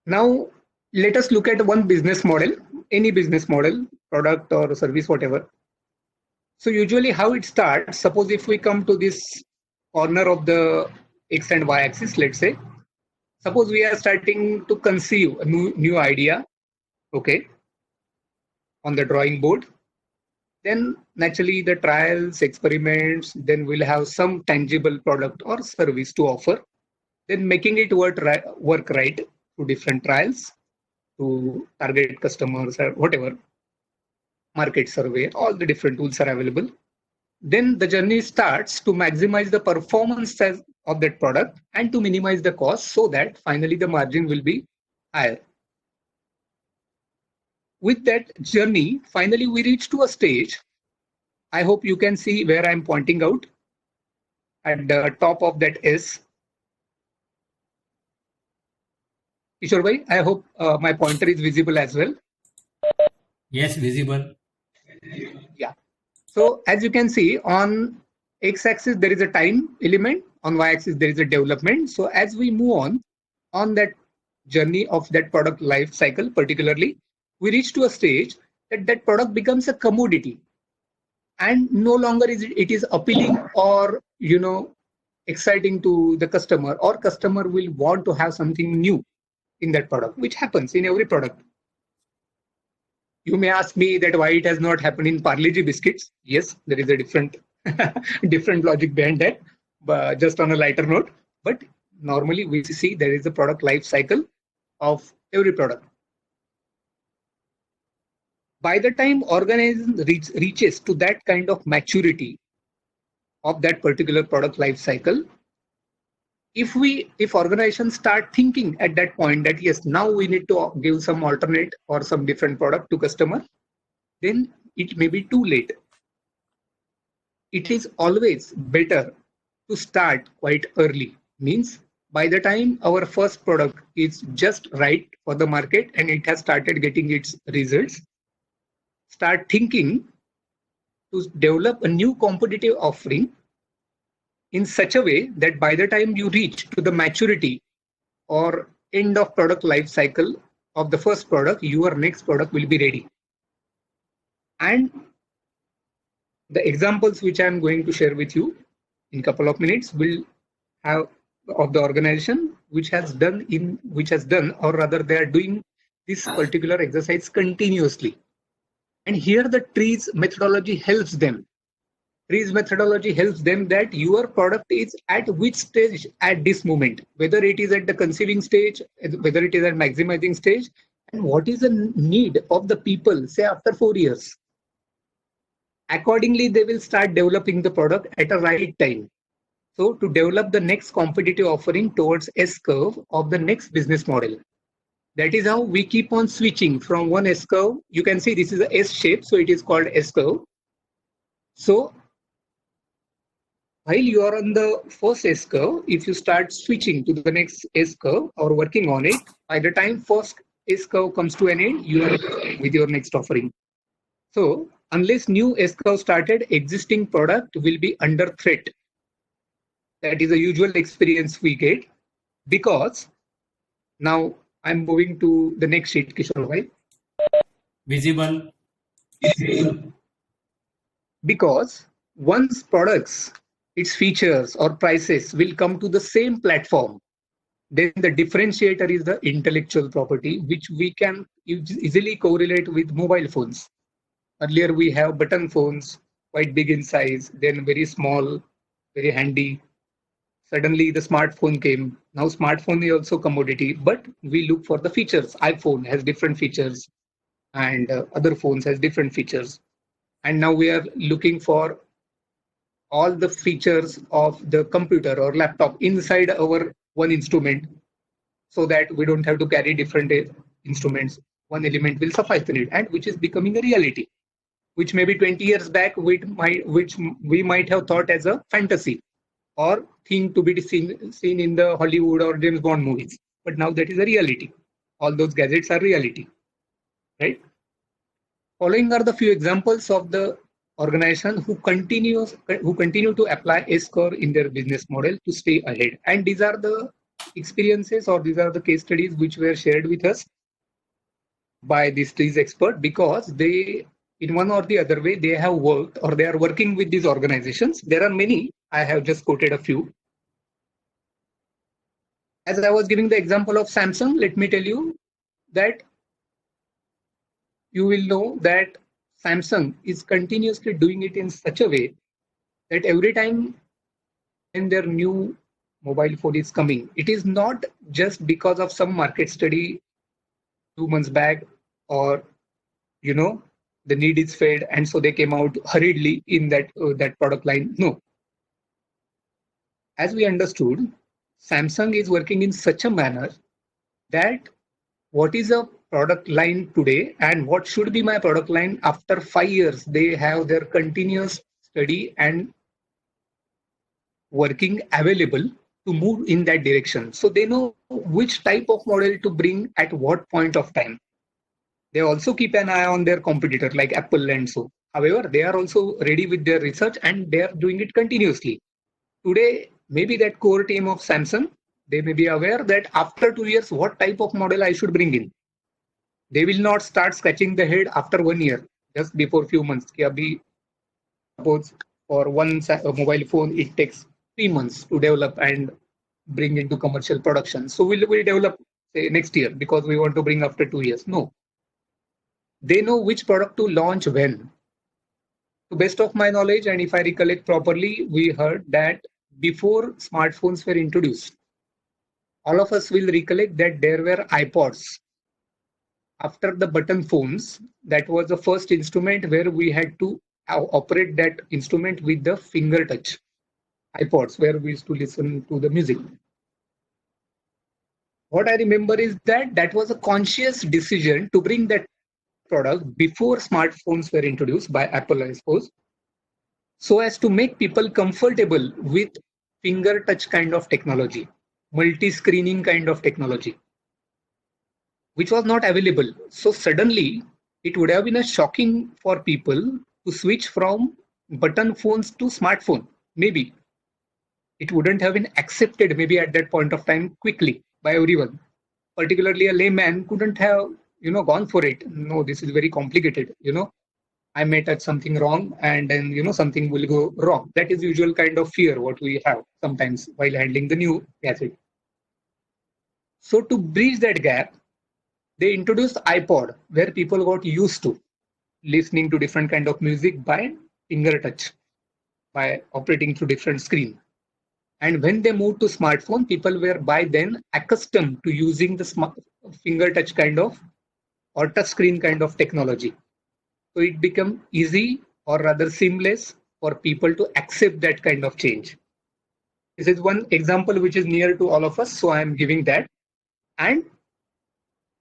Now, let us look at one business model, any business model, product or service, whatever. So usually how it starts, suppose if we come to this corner of the X and Y axis, let's say, suppose we are starting to conceive a new idea, okay, on the drawing board. Then naturally the trials, experiments, then we'll have some tangible product or service to offer. Then making it work right through different trials, to target customers or whatever, market survey, all the different tools are available. Then the journey starts to maximize the performance of that product and to minimize the cost so that finally the margin will be higher. With that journey, finally we reach to a stage. I hope you can see where I'm pointing out at the top of that S. Kishore bhai, I hope my pointer is visible as well. Yes, visible. Yeah. So as you can see, on x-axis there is a time element, on y-axis there is a development. So as we move on that journey of that product life cycle, particularly, we reach to a stage that that product becomes a commodity, and no longer is it is appealing or exciting to the customer, or customer will want to have something new in that product, which happens in every product. You may ask me that why it has not happened in Parle-G biscuits. Yes, there is a different logic behind that, but just on a lighter note. But normally we see there is a product life cycle of every product. By the time organization reaches to that kind of maturity of that particular product life cycle, if organizations start thinking at that point that yes, now we need to give some alternate or some different product to customer, then it may be too late. It is always better to start quite early. Means by the time our first product is just right for the market and it has started getting its results, start thinking to develop a new competitive offering in such a way that by the time you reach to the maturity or end of product life cycle of the first product, your next product will be ready. And the examples which I am going to share with you in a couple of minutes will have of the organization which has done or rather they are doing this particular exercise continuously. And here the trees methodology helps them. Trees methodology helps them that your product is at which stage at this moment, whether it is at the conceiving stage, whether it is at maximizing stage, and what is the need of the people, say after 4 years. Accordingly, they will start developing the product at a right time. So to develop the next competitive offering towards S curve of the next business model. That is how we keep on switching from one S curve. You can see this is a S shape, so it is called S curve. So while you are on the first S curve, if you start switching to the next S curve or working on it, by the time first S curve comes to an end, you are with your next offering. So unless new S curve started, existing product will be under threat. That is a usual experience we get, because now I'm moving to the next sheet, Kishore bhai. Visible. Because once products, its features or prices will come to the same platform, then the differentiator is the intellectual property, which we can easily correlate with mobile phones. Earlier we have button phones, quite big in size, then very small, very handy. Suddenly the smartphone came. Now smartphone is also commodity, but we look for the features. iPhone has different features and other phones has different features. And now we are looking for all the features of the computer or laptop inside our one instrument, so that we don't have to carry different instruments. One element will suffice in it, and which is becoming a reality, which maybe 20 years back which we might have thought as a fantasy or thing to be seen in the Hollywood or James Bond movies. But now that is a reality. All those gadgets are reality, right? Following are the few examples of the organization who continue to apply S-curve in their business model to stay ahead. And these are the experiences, or these are the case studies which were shared with us by these experts, because they, in one or the other way, they have worked or they are working with these organizations. There are many. I have just quoted a few. As I was giving the example of Samsung, let me tell you that you will know that Samsung is continuously doing it in such a way that every time when their new mobile phone is coming, it is not just because of some market study 2 months back, or the need is fed and so they came out hurriedly in that product line. No, as we understood, Samsung is working in such a manner that what is a product line today and what should be my product line after 5 years, they have their continuous study and working available to move in that direction. So they know which type of model to bring at what point of time. They also keep an eye on their competitor like Apple and so. However, they are also ready with their research and they are doing it continuously. Today, maybe that core team of Samsung, they may be aware that after 2 years, what type of model I should bring in. They will not start scratching the head after 1 year, just before few months. Suppose for one mobile phone, it takes 3 months to develop and bring into commercial production. So we'll develop say next year because we want to bring after 2 years. No, they know which product to launch when. To best of my knowledge, and if I recollect properly, we heard that before smartphones were introduced, all of us will recollect that there were iPods. After the button phones, that was the first instrument where we had to operate that instrument with the finger touch. iPods, where we used to listen to the music. What I remember is that that was a conscious decision to bring that product before smartphones were introduced by Apple, I suppose, so as to make people comfortable with finger touch kind of technology, multi-screening kind of technology, which was not available. So suddenly, it would have been a shocking for people to switch from button phones to smartphone. Maybe it wouldn't have been accepted maybe at that point of time quickly by everyone. Particularly a layman couldn't have gone for it. No, this is very complicated. I may touch something wrong and then something will go wrong. That is usual kind of fear what we have sometimes while handling the new gadget. So to bridge that gap, they introduced iPod, where people got used to listening to different kind of music by finger touch, by operating through different screen. And when they moved to smartphone, people were by then accustomed to using the finger touch kind of or touch screen kind of technology. So it became easy or rather seamless for people to accept that kind of change. This is one example which is near to all of us, so I am giving that. And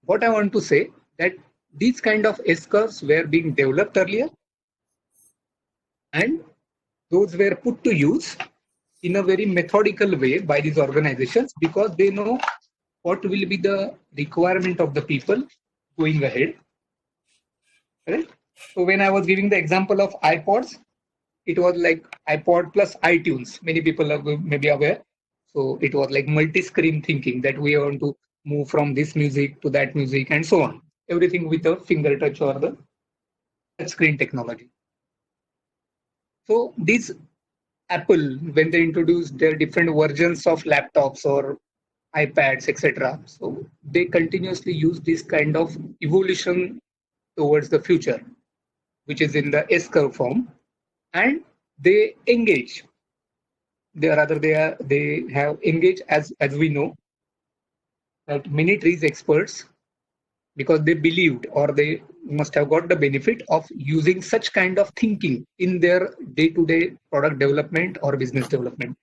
what I want to say that these kind of S-curves were being developed earlier and those were put to use in a very methodical way by these organizations because they know what will be the requirement of the people going ahead. Right? So when I was giving the example of iPods, it was like iPod plus iTunes. Many people are maybe aware. So it was like multi-screen thinking that we want to move from this music to that music and so on. Everything with a finger touch or the touch screen technology. So these Apple, when they introduced their different versions of laptops or iPads, etc., so they continuously use this kind of evolution towards the future, which is in the S-curve form, and they engage. They have engaged as we know that many trees experts because they believed or they must have got the benefit of using such kind of thinking in their day-to-day product development or business development.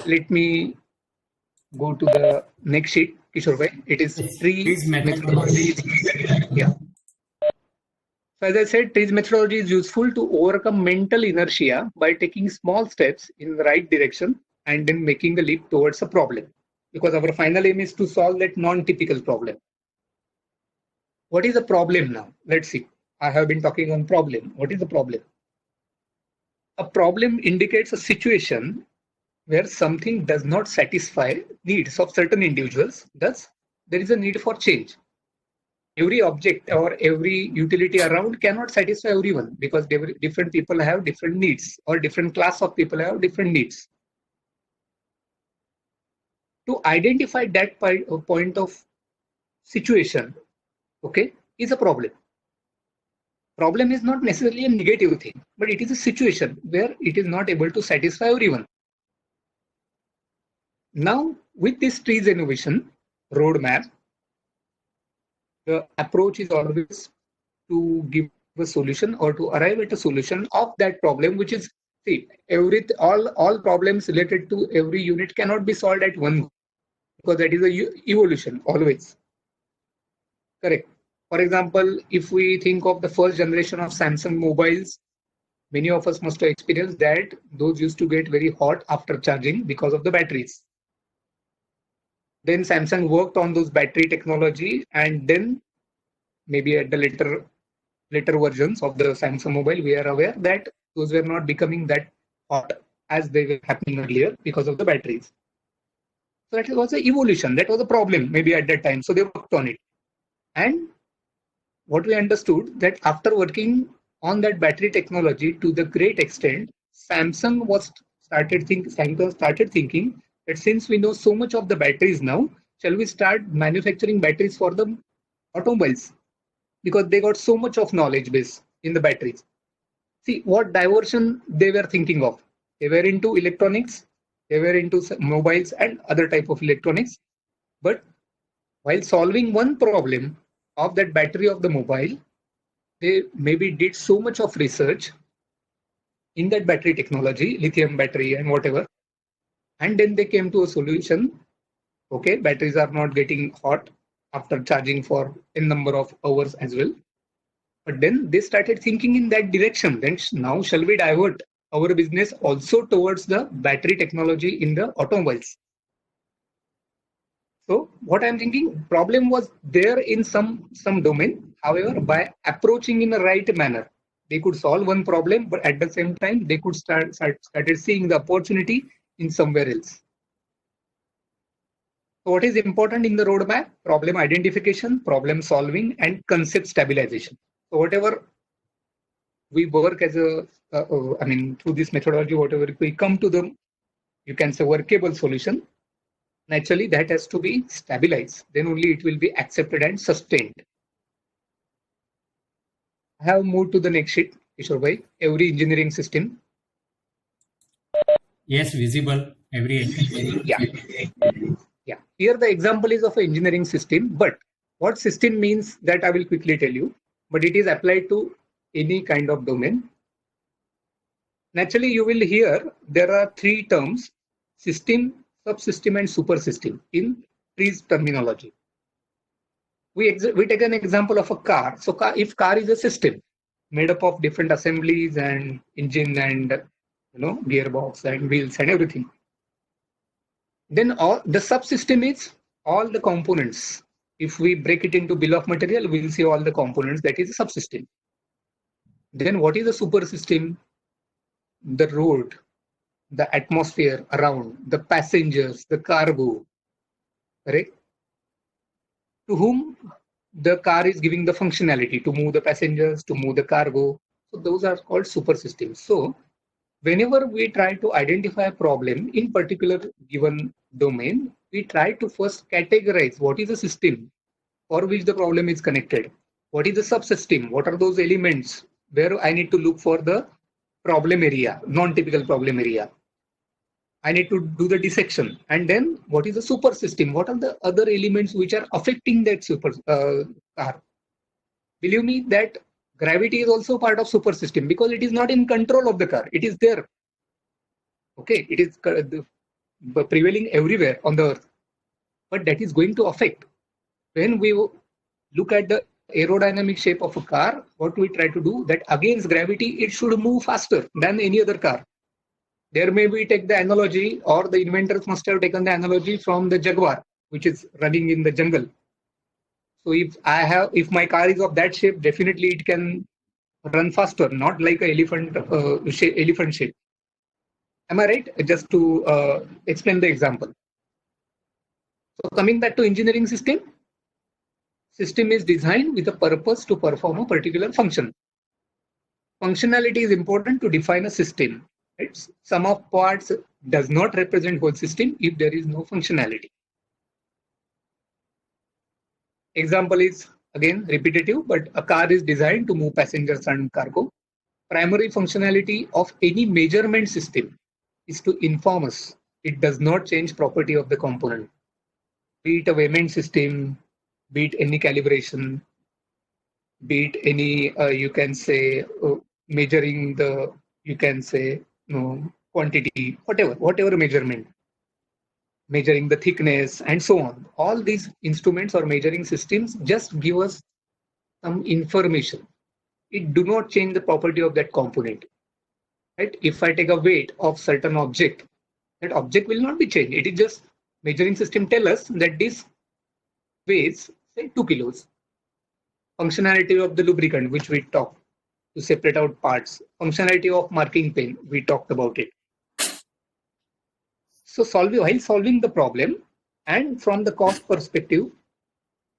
Let me go to the next sheet, Kishore bhai. It is trees methodology. Yeah. So as I said, trees methodology is useful to overcome mental inertia by taking small steps in the right direction and then making the leap towards a problem. Because our final aim is to solve that non-typical problem. What is the problem now? Let's see. I have been talking on problem. What is the problem? A problem indicates a situation where something does not satisfy needs of certain individuals. Thus, there is a need for change. Every object or every utility around cannot satisfy everyone because different people have different needs, or different class of people have different needs. To identify that point of situation, okay, is a problem. Problem is not necessarily a negative thing, but it is a situation where it is not able to satisfy everyone. Now, with this trees innovation roadmap, the approach is always to give a solution or to arrive at a solution of that problem, which is, see, all problems related to every unit cannot be solved at one go, because that is a evolution always. Correct. For example, if we think of the first generation of Samsung mobiles, many of us must have experienced that those used to get very hot after charging because of the batteries. Then Samsung worked on those battery technology, and then maybe at the later versions of the Samsung mobile, we are aware that those were not becoming that hot as they were happening earlier because of the batteries. So that was an evolution. That was a problem maybe at that time. So they worked on it. And what we understood that after working on that battery technology to the great extent, Samsung started thinking that since we know so much of the batteries now, shall we start manufacturing batteries for the automobiles? Because they got so much of knowledge base in the batteries. See what diversion they were thinking of. They were into electronics, they were into mobiles and other type of electronics. But while solving one problem of that battery of the mobile, they maybe did so much of research in that battery technology, lithium battery and whatever. And then they came to a solution. Okay, batteries are not getting hot after charging for a number of hours as well. But then they started thinking in that direction. Then now shall we divert our business also towards the battery technology in the automobiles? So what I'm thinking, problem was there in some domain. However, by approaching in a right manner, they could solve one problem, but at the same time, they could started seeing the opportunity in somewhere else. So what is important in the roadmap? Problem identification, problem solving, and concept stabilization. So whatever we work as through this methodology, whatever we come to the, you can say, workable solution, naturally that has to be stabilized. Then only it will be accepted and sustained. I have moved to the next sheet, Kishore bhai. Every engineering system. Yes, visible. Every Yeah. Yeah. Here the example is of an engineering system, but what system means that I will quickly tell you, but it is applied to any kind of domain. Naturally, you will hear there are three terms: system, subsystem, and super system in trees terminology. We take an example of a car. So if car is a system made up of different assemblies and engine and gearbox and wheels and everything, then all the subsystem is all the components. If we break it into bill of material, we'll see all the components. That is a subsystem. Then what is a super system? The road, the atmosphere around, the passengers, the cargo, correct? To whom the car is giving the functionality to move the passengers, to move the cargo. So those are called super systems. So whenever we try to identify a problem in particular given domain, we try to first categorize what is the system for which the problem is connected. What is the subsystem? What are those elements where I need to look for the problem area, non-typical problem area? I need to do the dissection. And then what is the super system? What are the other elements which are affecting that super car? Believe me that gravity is also part of super system because it is not in control of the car. It is there. Okay, it is prevailing everywhere on the earth. But that is going to affect. When we look at the aerodynamic shape of a car, what we try to do, that against gravity, it should move faster than any other car. There may be take the analogy, or the inventors must have taken the analogy from the Jaguar, which is running in the jungle. So if my car is of that shape, definitely it can run faster, not like an elephant shape. Am I right? Just to explain the example. So coming back to engineering system is designed with a purpose to perform a particular function. Functionality is important to define a system. Right? Sum of parts does not represent whole system if there is no functionality. Example is again repetitive, but a car is designed to move passengers and cargo. Primary functionality of any measurement system is to inform us. It does not change property of the component. Be it a weighment system, be it any calibration, be it any, you can say, measuring the, you can say, quantity, whatever measurement, measuring the thickness and so on. All these instruments or measuring systems just give us some information. It do not change the property of that component. Right? If I take a weight of certain object, that object will not be changed. It is just measuring system tell us that this weighs say 2 kilos. Functionality of the lubricant, which we talked to separate out parts. Functionality of marking pen, we talked about it. So while solving the problem, and from the cost perspective,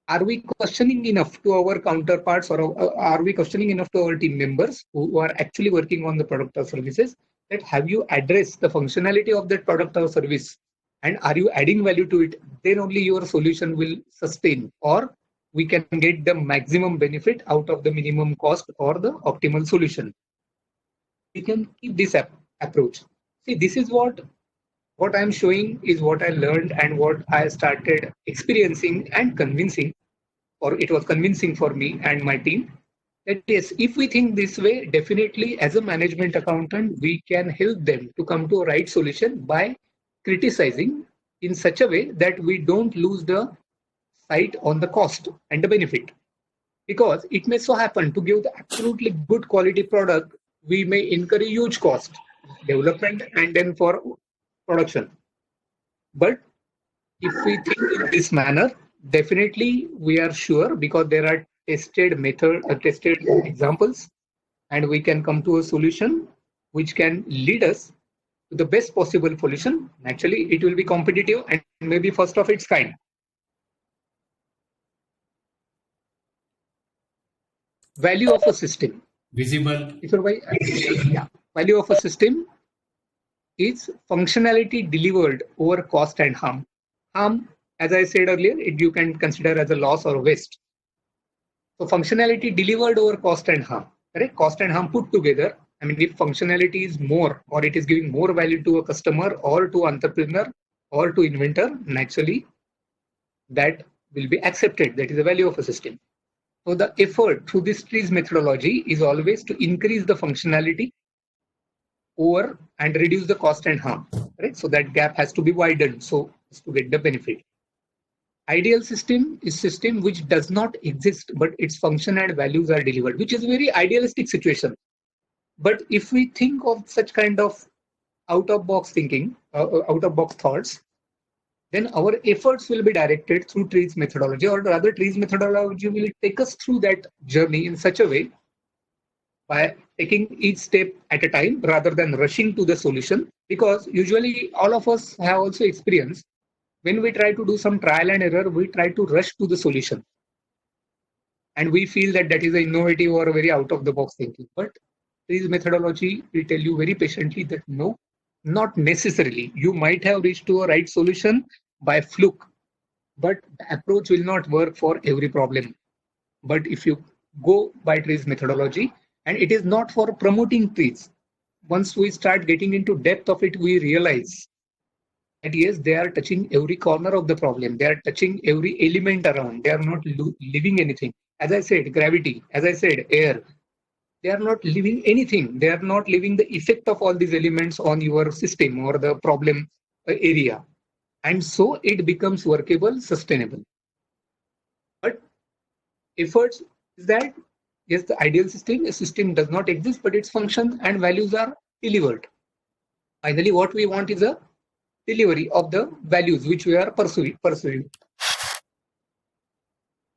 are we questioning enough to our counterparts, or are we questioning enough to our team members who are actually working on the product or services, that have you addressed the functionality of that product or service, and are you adding value to it? Then only your solution will sustain, or we can get the maximum benefit out of the minimum cost or the optimal solution. We can keep this approach. See, this is what I'm showing is what I learned and what I started experiencing and convincing, or it was convincing for me and my team, that yes, if we think this way, definitely as a management accountant, we can help them to come to a right solution by criticizing in such a way that we don't lose the sight on the cost and the benefit. Because it may so happen to give the absolutely good quality product, we may incur a huge cost, development and then for production. But if we think in this manner, definitely we are sure, because there are tested examples, and we can come to a solution which can lead us to the best possible solution. Naturally, it will be competitive and maybe first of its kind. Value of a system. Visible. Yeah. Value of a system is functionality delivered over cost and harm. Harm, as I said earlier, you can consider as a loss or waste. So functionality delivered over cost and harm. Correct? Cost and harm put together. I mean, if functionality is more, or it is giving more value to a customer or to entrepreneur or to inventor, naturally that will be accepted. That is the value of a system. So the effort through this TRIZ methodology is always to increase the functionality over and reduce the cost and harm, right? So that gap has to be widened so as to get the benefit. Ideal system is system which does not exist, but its function and values are delivered, which is a very idealistic situation. But if we think of such kind of out-of-box thinking, out-of-box thoughts, then our efforts will be directed through TRIZ methodology, or rather TRIZ methodology will take us through that journey in such a way, by taking each step at a time rather than rushing to the solution. Because usually all of us have also experienced, when we try to do some trial and error, we try to rush to the solution. And we feel that that is an innovative or a very out of the box thinking. But TRIZ methodology will tell you very patiently that no, not necessarily. You might have reached to a right solution by fluke, but the approach will not work for every problem. But if you go by TRIZ methodology, and it is not for promoting TRIZ. Once we start getting into depth of it, we realize that yes, they are touching every corner of the problem. They are touching every element around. They are not leaving anything. As I said, gravity, as I said, air. They are not leaving anything. They are not leaving the effect of all these elements on your system or the problem area. And so it becomes workable, sustainable. But efforts is that, yes, the ideal system, a system does not exist, but its function and values are delivered. Finally, what we want is a delivery of the values which we are pursuing.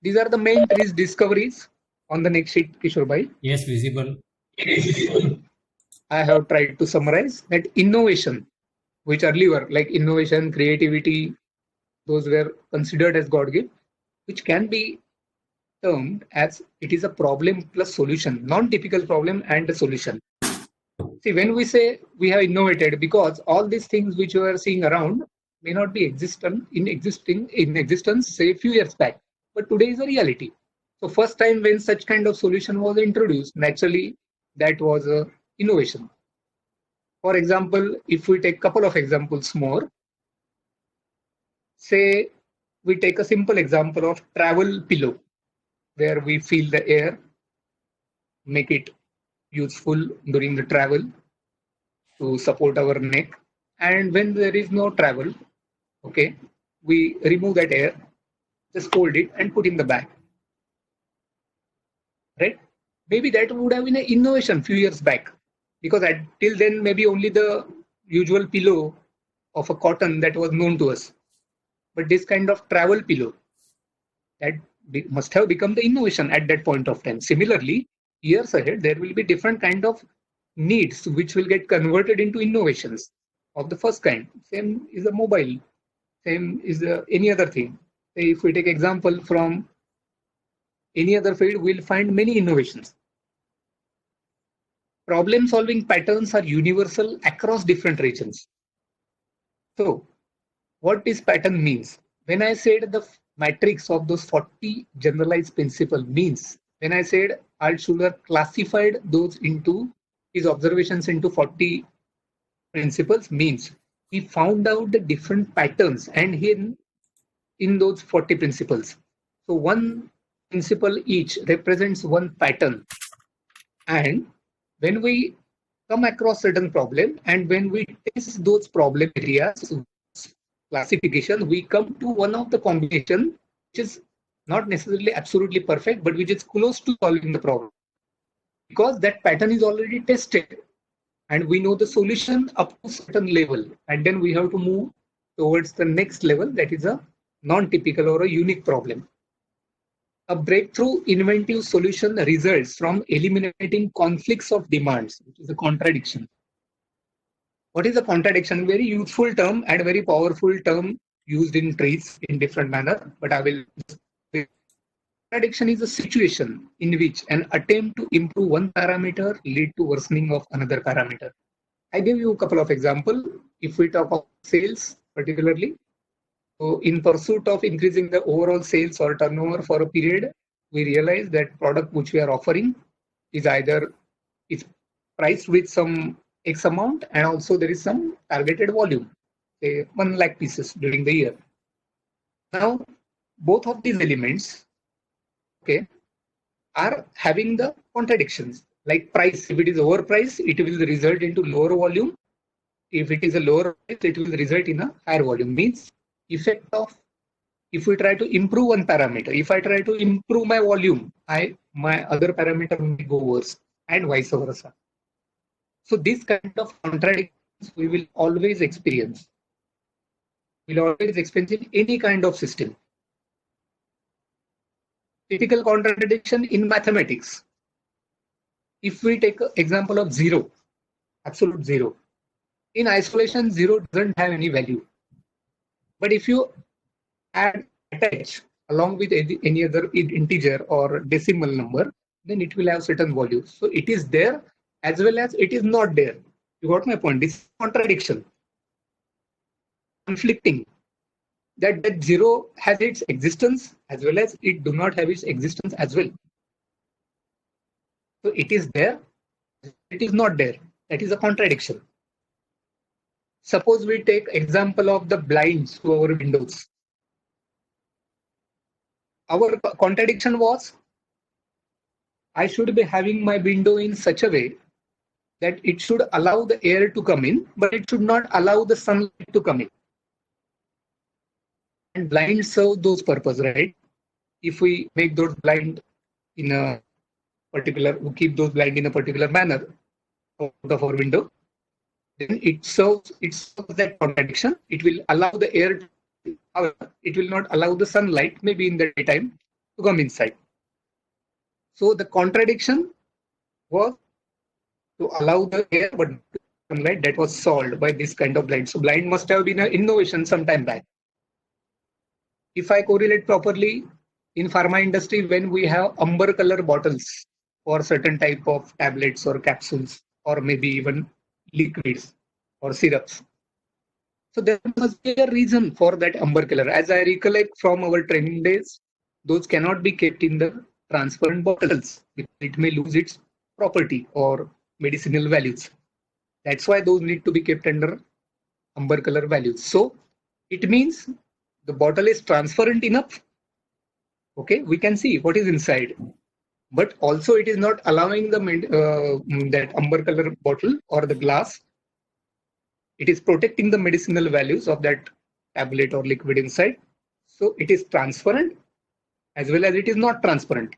These are the main TRIZ discoveries. On the next sheet, Kishore bhai, Yes, visible. I have tried to summarize that innovation, which earlier were like innovation, creativity, those were considered as God gift, which can be termed as it is a problem plus solution, non-typical problem and a solution. See, when we say we have innovated, because all these things which you are seeing around may not be in existence, say a few years back, but today is a reality. So first time when such kind of solution was introduced, naturally that was a innovation. For example, if we take couple of examples more, say we take a simple example of travel pillow, where we feel the air, make it useful during the travel to support our neck. And when there is no travel, okay, we remove that air, just fold it and put in the bag, right? Maybe that would have been an innovation few years back, because till then maybe only the usual pillow of a cotton that was known to us. But this kind of travel pillow, that must have become the innovation at that point of time. Similarly, years ahead, there will be different kind of needs which will get converted into innovations of the first kind. Same is a mobile, same is any other thing. Say if we take example from any other field, we'll find many innovations. Problem solving patterns are universal across different regions. So what this pattern means, when I said the matrix of those 40 generalized principles means, when I said Altshuler classified those into his observations into 40 principles, means he found out the different patterns and in those 40 principles. So one principle each represents one pattern. And when we come across certain problem and when we test those problem areas classification, we come to one of the combination which is not necessarily absolutely perfect, but which is close to solving the problem, because that pattern is already tested and we know the solution up to certain level, and then we have to move towards the next level, that is a non-typical or a unique problem. A breakthrough inventive solution results from eliminating conflicts of demands, which is a contradiction. What is a contradiction? Very useful term and very powerful term used in trees in different manner, but I will. Contradiction is a situation in which an attempt to improve one parameter lead to worsening of another parameter. I give you a couple of examples. If we talk of sales particularly, so in pursuit of increasing the overall sales or turnover for a period, we realize that product which we are offering is either is priced with some X amount, and also there is some targeted volume, say 1 lakh pieces during the year. Now, both of these elements, okay, are having the contradictions. Like price, if it is overpriced, it will result into lower volume. If it is a lower price, it will result in a higher volume. Means effect of, if we try to improve one parameter, if I try to improve my volume, my other parameter will go worse, and vice versa. So this kind of contradictions we will always experience. We'll always experience in any kind of system. Typical contradiction in mathematics. If we take an example of zero, absolute zero. In isolation, zero doesn't have any value. But if you attach along with any other integer or decimal number, then it will have certain value. So it is there as well as it is not there. You got my point? This is contradiction. Conflicting. That zero has its existence as well as it do not have its existence as well. So it is there, it is not there. That is a contradiction. Suppose we take example of the blinds to our windows. Our contradiction was, I should be having my window in such a way that it should allow the air to come in, but it should not allow the sunlight to come in. And blinds serve those purpose, right? If we make those blind in a particular, we keep those blind in a particular manner out of our window, then it serves that contradiction. It will allow the air, however, it will not allow the sunlight, maybe in the daytime, to come inside. So the contradiction was to allow the air but sunlight, that was solved by this kind of blind. So blind must have been an innovation sometime back. If I correlate properly, in pharma industry, when we have amber color bottles for certain type of tablets or capsules or maybe even liquids or syrups, so there must be a reason for that amber color. As I recollect from our training days, those cannot be kept in the transparent bottles because it may lose its property or medicinal values. That's why those need to be kept under amber color values. So it means the bottle is transparent enough. Okay, we can see what is inside, but also it is not allowing the that amber color bottle or the glass. It is protecting the medicinal values of that tablet or liquid inside. So it is transparent as well as it is not transparent.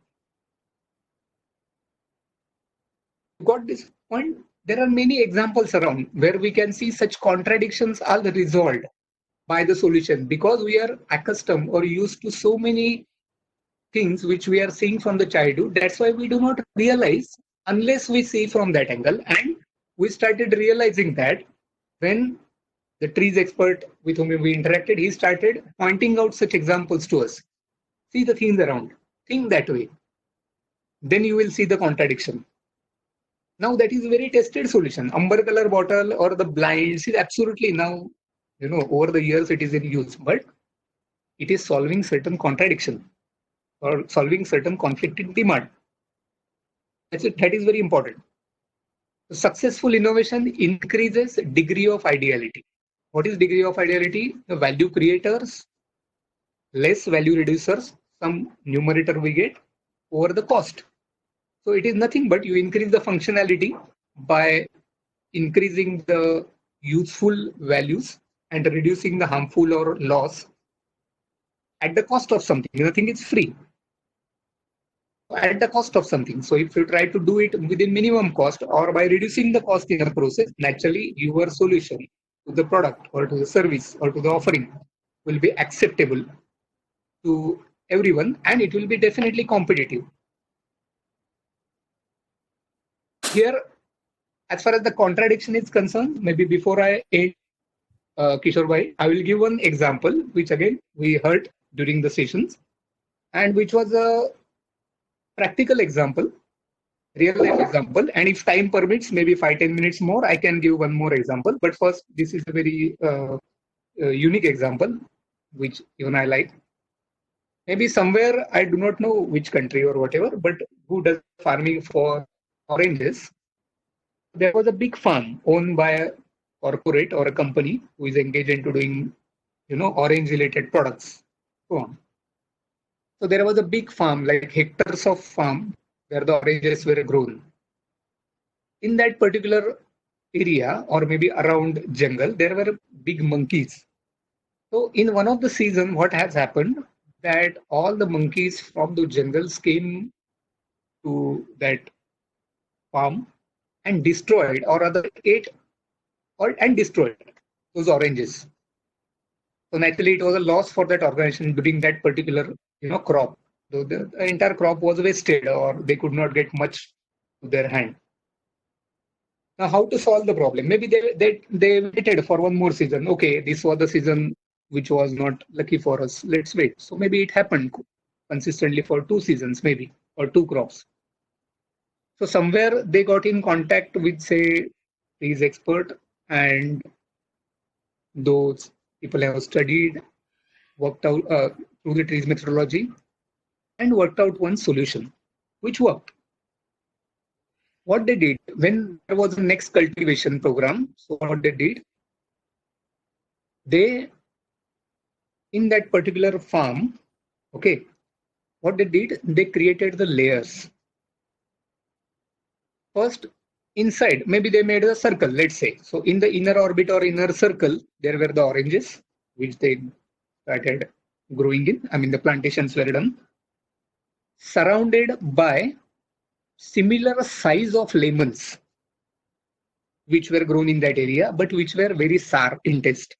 Got this point? There are many examples around where we can see such contradictions are resolved by the solution because we are accustomed or used to so many things which we are seeing from the childhood. That's why we do not realize unless we see from that angle. And we started realizing that when the trees expert with whom we interacted, he started pointing out such examples to us. See the things around, think that way. Then you will see the contradiction. Now that is a very tested solution. Amber color bottle or the blinds is absolutely now, over the years it is in use, but it is solving certain contradiction or solving certain conflicting demand. That is very important. Successful innovation increases degree of ideality. What is degree of ideality? The value creators, less value reducers, some numerator we get over the cost. So it is nothing but you increase the functionality by increasing the useful values and reducing the harmful or loss at the cost of something. Nothing is free. At the cost of something. So if you try to do it within minimum cost or by reducing the cost in the process, naturally your solution to the product or to the service or to the offering will be acceptable to everyone and it will be definitely competitive. Here, as far as the contradiction is concerned, maybe before I end, Kishore Bhai, I will give one example, which again we heard during the sessions, and which was a practical example, real life example. And if time permits, maybe 5-10 minutes more, I can give one more example. But first, this is a very unique example, which even I like. Maybe somewhere, I do not know which country or whatever, but who does farming for oranges? There was a big farm owned by a corporate or a company who is engaged into doing, orange related products. So on. So there was a big farm, like hectares of farm, where the oranges were grown. In that particular area, or maybe around jungle, there were big monkeys. So in one of the season, what has happened that all the monkeys from the jungles came to that farm and destroyed or rather ate and destroyed those oranges. So naturally it was a loss for that organization during that particular crop. So the entire crop was wasted or they could not get much to their hand. Now how to solve the problem? Maybe they waited for one more season. Okay, this was the season which was not lucky for us. Let's wait. So maybe it happened consistently for 2 seasons maybe or 2 crops. So somewhere they got in contact with, say, these expert, and those people have studied, worked out through the trees methodology, and worked out one solution, which worked. What they did when there was a next cultivation program, so what they did, they in that particular farm, okay, what they did, they created the layers. First, inside, maybe they made a circle, let's say. So in the inner orbit or inner circle, there were the oranges, which they started growing in. I mean, the plantations were done. Surrounded by similar size of lemons, which were grown in that area, but which were very sour in taste.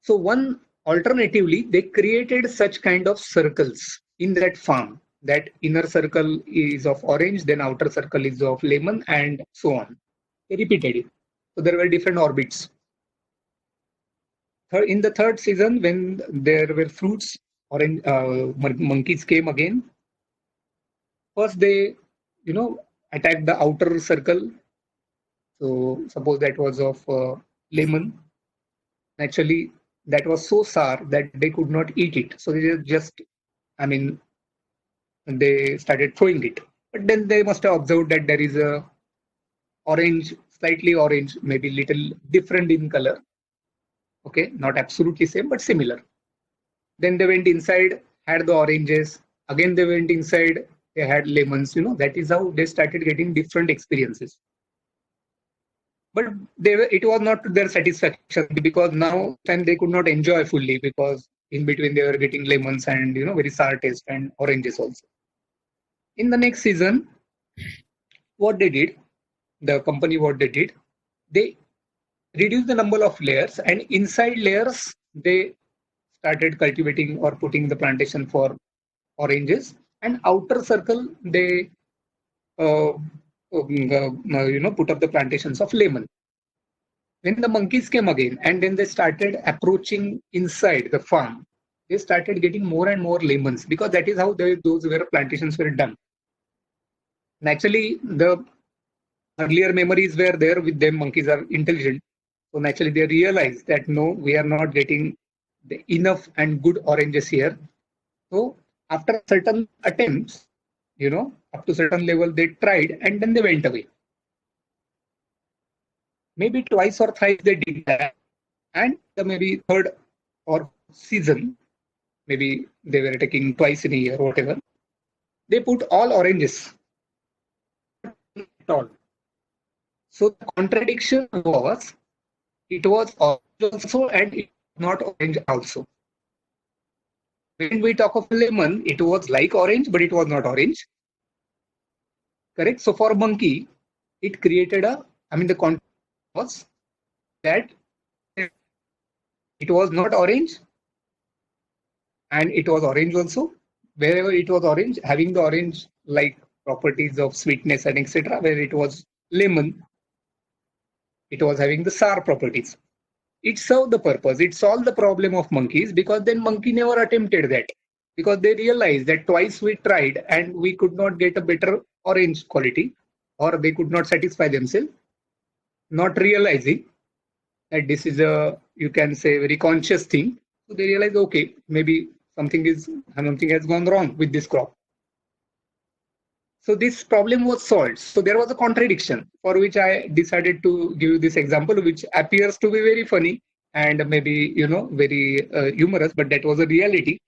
So alternatively, they created such kind of circles in that farm that inner circle is of orange, then outer circle is of lemon, and so on. They repeated it. So there were different orbits. In the third season, when there were fruits, orange monkeys came again. First, they, attacked the outer circle. So suppose that was of lemon. Naturally, that was so sour that they could not eat it. So they just, I mean, they started throwing it. But then they must have observed that there is a orange, slightly orange, maybe little different in color. Okay, not absolutely same, but similar. Then they went inside, had the oranges. Again, they went inside, they had lemons. That is how they started getting different experiences. But it was not to their satisfaction, because now time they could not enjoy fully, because in between they were getting lemons and very sour taste and oranges also. In the next season, what they did, the company, what they did, they reduced the number of layers, and inside layers they started cultivating or putting the plantation for oranges, and outer circle they put up the plantations of lemon. When the monkeys came again and then they started approaching inside the farm, they started getting more and more lemons, because that is how those were plantations were done. Naturally, the earlier memories were there with them. Monkeys are intelligent. So naturally, they realized that no, we are not getting enough and good oranges here. So after certain attempts, up to certain level, they tried and then they went away. Maybe twice or thrice they did that. And the maybe third or season, maybe they were taking twice in a year, whatever. They put all oranges at all. So the contradiction was, it was orange also and it was not orange also. When we talk of lemon, it was like orange, but it was not orange. Correct? So for monkey, it created the contrast was that it was not orange and it was orange also. Wherever it was orange, having the orange like properties of sweetness and etc. Where it was lemon, it was having the sour properties. It served the purpose. It solved the problem of monkeys, because then monkey never attempted that, because they realized that twice we tried and we could not get a better orange quality, or they could not satisfy themselves, not realizing that this is a, you can say, very conscious thing. So they realize, okay, maybe something has gone wrong with this crop. So this problem was solved. So there was a contradiction, for which I decided to give you this example, which appears to be very funny and maybe very humorous, but that was a reality.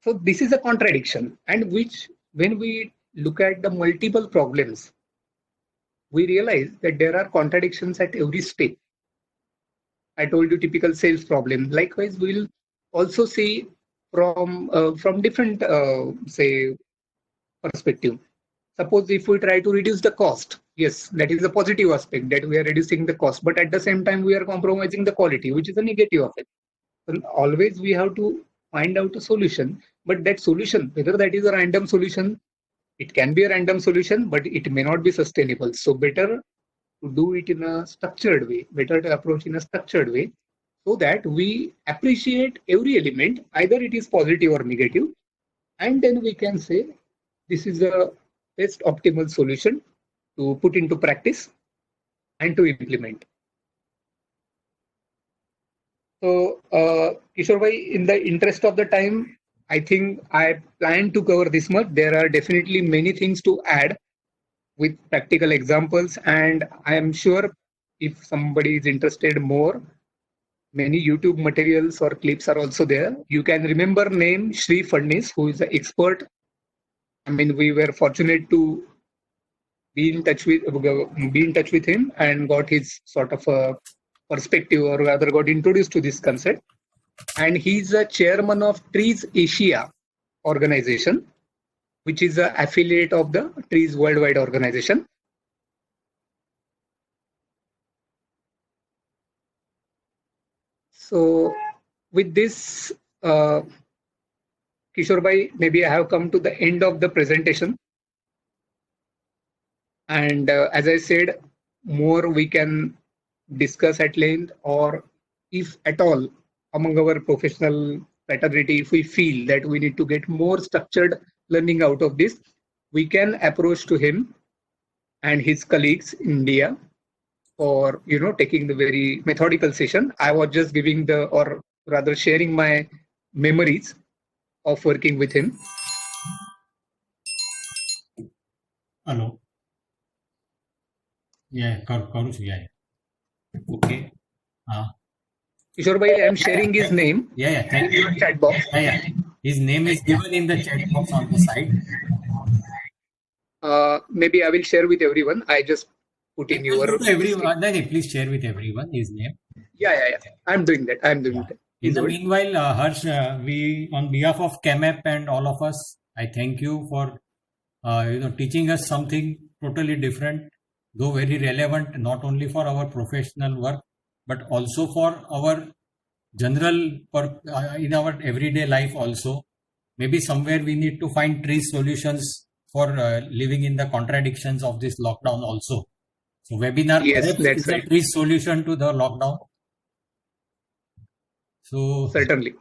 So this is a contradiction, and which, when we look at the multiple problems, we realize that there are contradictions at every step. I told you typical sales problem. Likewise, we'll also see from different say perspective. Suppose if we try to reduce the cost, yes, that is a positive aspect, that we are reducing the cost, but at the same time we are compromising the quality, which is a negative effect. So always we have to find out a solution, but that solution, whether that is a random solution, it can be a random solution, but it may not be sustainable. So better to do it in a structured way, better to approach in a structured way, so that we appreciate every element, either it is positive or negative, and then we can say this is the best optimal solution to put into practice and to implement. So, Kishore bhai, in the interest of the time, I think I plan to cover this much. There are definitely many things to add with practical examples, and I am sure if somebody is interested more, many YouTube materials or clips are also there. You can remember name Shri Fadnis, who is an expert. I mean, we were fortunate to be in touch with him and got his sort of a perspective, or rather got introduced to this concept. And he's a chairman of Trees Asia organization, which is an affiliate of the Trees Worldwide organization. So with this, uh, Kishore bhai, maybe I have come to the end of the presentation. And as I said, more we can discuss at length, or if at all, among our professional fraternity, if we feel that we need to get more structured learning out of this, we can approach to him and his colleagues in India for taking the very methodical session. I was just giving the, or rather sharing my memories of working with him. Hello. Yeah, Karu, yeah. Okay. Kishore bhai, I am sharing his name Yeah, thank in you. your chat box. Yeah. His name is given in the chat box on the side. Maybe I will share with everyone. I just put in your. Everyone, no, please share with everyone his name. Yeah. I'm doing that. that. In the meanwhile, Harsh, we on behalf of CAMAP and all of us, I thank you for teaching us something totally different, though very relevant, not only for our professional work, but also for our general in our everyday life also. Maybe somewhere we need to find tree solutions for living in the contradictions of this lockdown also. So webinar is a tree solution to the lockdown. So certainly.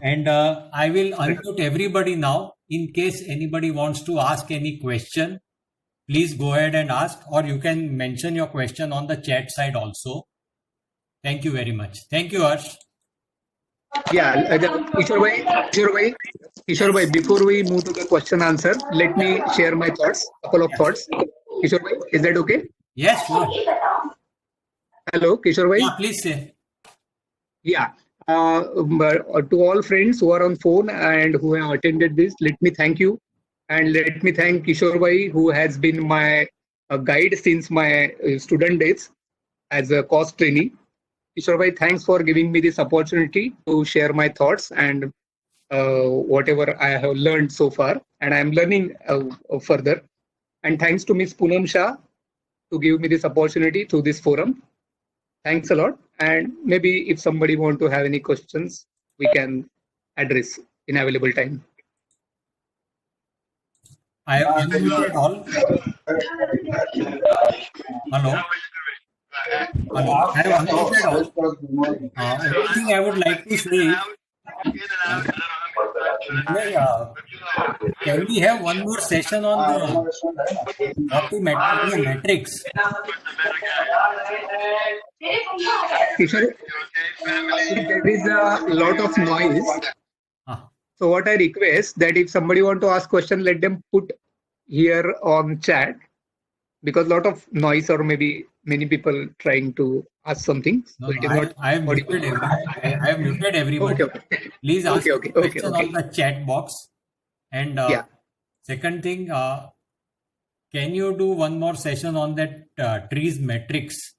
And I will unmute everybody now. In case anybody wants to ask any question, please go ahead and ask, or you can mention your question on the chat side also. Thank you very much. Thank you, Harsh. Yeah, Kishore bhai, before we move to the question answer, let me share my thoughts, couple of thoughts. Kishore bhai, is that okay? Yes, sure. Hello, Kishore bhai. Yeah, please say. Yeah. To all friends who are on phone and who have attended this, let me thank you. And let me thank Kishore bhai, who has been my guide since my student days as a course trainee. Kishore bhai, thanks for giving me this opportunity to share my thoughts and whatever I have learned so far. And I'm learning further. And thanks to Ms. Poonam Shah to give me this opportunity through this forum. Thanks a lot. And maybe if somebody want to have any questions, we can address in available time. I have unmuted all. Hello. I have unmuted all. Only thing I would like to say can we have one more session on the metrics? Kishore, there is a lot of noise. So what I request that if somebody want to ask question, let them put here on chat, because a lot of noise or maybe many people trying to ask something. No, I have muted everybody. Okay. Please ask question on the chat box. And second thing, can you do one more session on that trees metrics?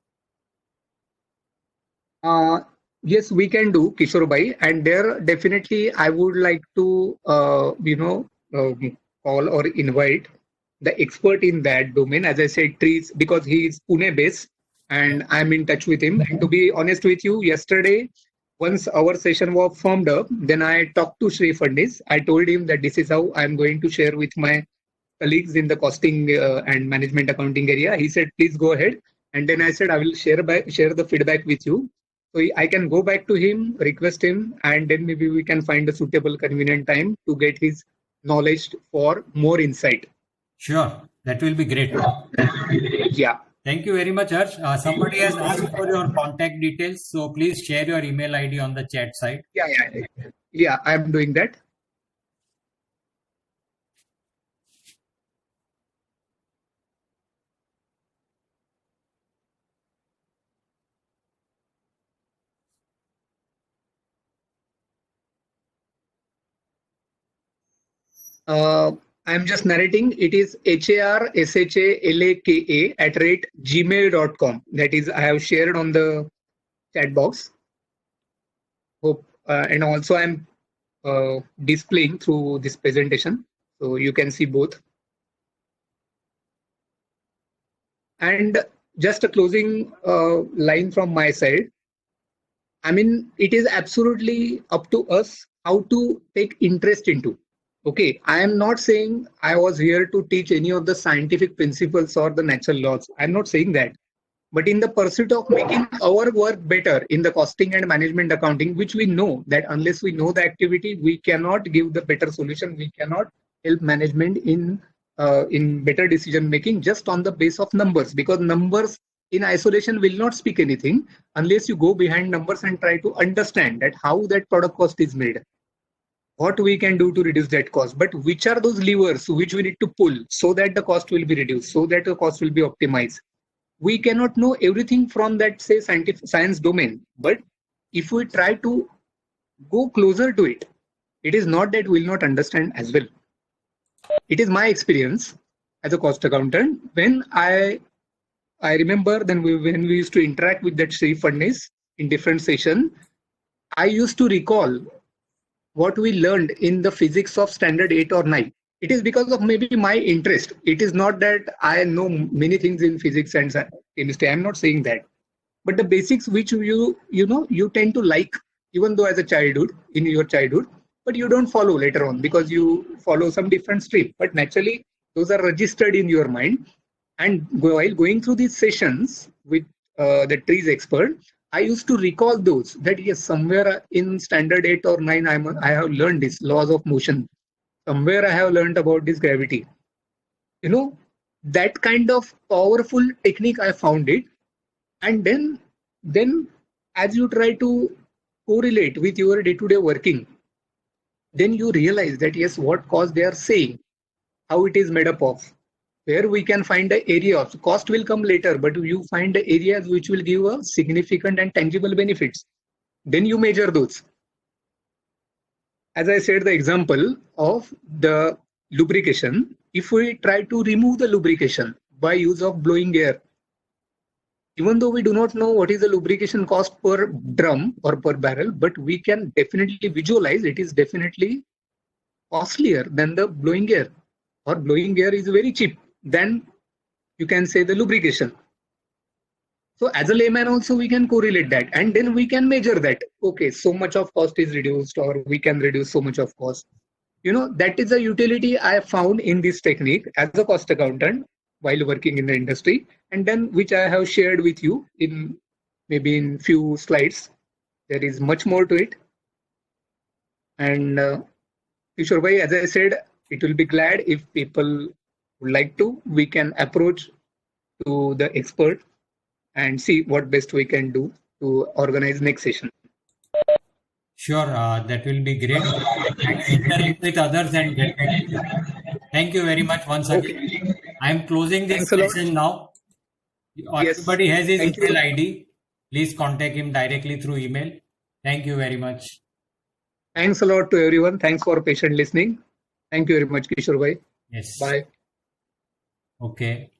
Yes, we can do, Kishore bhai, and there definitely I would like to call or invite the expert in that domain. As I said, trees, because he is Pune based and I'm in touch with him. And to be honest with you, yesterday, once our session was formed up, then I talked to Sri Fadnis. I told him that this is how I'm going to share with my colleagues in the costing and management accounting area. He said, please go ahead. And then I said, I will share the feedback with you. So I can go back to him, request him, and then maybe we can find a suitable, convenient time to get his knowledge for more insight. Sure, that will be great. Yeah. Thank you very much, Harsh. Somebody has asked for your contact details, so please share your email ID on the chat side. Yeah, I'm doing that. I'm just narrating. It is harshallaka@gmail.com. That is, I have shared on the chat box. Hope, and also I'm displaying through this presentation, so you can see both. And just a closing line from my side. I mean, it is absolutely up to us how to take interest into. Okay, I am not saying I was here to teach any of the scientific principles or the natural laws. I'm not saying that. But in the pursuit of making our work better in the costing and management accounting, which we know that unless we know the activity, we cannot give the better solution. We cannot help management in better decision making just on the base of numbers, because numbers in isolation will not speak anything unless you go behind numbers and try to understand that how that product cost is made, what we can do to reduce that cost, but which are those levers which we need to pull so that the cost will be reduced, so that the cost will be optimized. We cannot know everything from that, say, science domain, but if we try to go closer to it, it is not that we'll not understand as well. It is my experience as a cost accountant. When I remember then when we used to interact with that Sri Fadnis in different session, I used to recall what we learned in the physics of standard 8 or 9. It is because of maybe my interest. It is not that I know many things in physics and chemistry. I'm not saying that. But the basics which you tend to like, even though as a childhood, in your childhood, but you don't follow later on because you follow some different stream. But naturally, those are registered in your mind. And while going through these sessions with the trees expert, I used to recall those that yes, somewhere in standard 8 or 9, I have learned this laws of motion. Somewhere I have learned about this gravity. That kind of powerful technique, I found it. And then as you try to correlate with your day-to-day working, then you realize that yes, what cost they are saying, how it is made up of, where we can find the areas. Cost will come later, but you find the areas which will give a significant and tangible benefits. Then you measure those. As I said, the example of the lubrication, if we try to remove the lubrication by use of blowing air, even though we do not know what is the lubrication cost per drum or per barrel, but we can definitely visualize it is definitely costlier than the blowing air, or blowing air is very cheap than, you can say, the lubrication. So as a layman also we can correlate that, and then we can measure that. Okay, so much of cost is reduced, or we can reduce so much of cost. That is a utility I found in this technique as a cost accountant while working in the industry, and then which I have shared with you in maybe in few slides. There is much more to it. And Kishore bhai, as I said, it will be glad if people would like to, we can approach to the expert and see what best we can do to organize next session. Sure, that will be great. Interact with others and get back to you. Thank you very much once again. Okay. I am closing this Thanks a lot. session now. Yes. Everybody has his Thank you. email ID. Please contact him directly through email. Thank you very much. Thanks a lot to everyone. Thanks for patient listening. Thank you very much, Kishore bhai. Yes. Bye. Okay.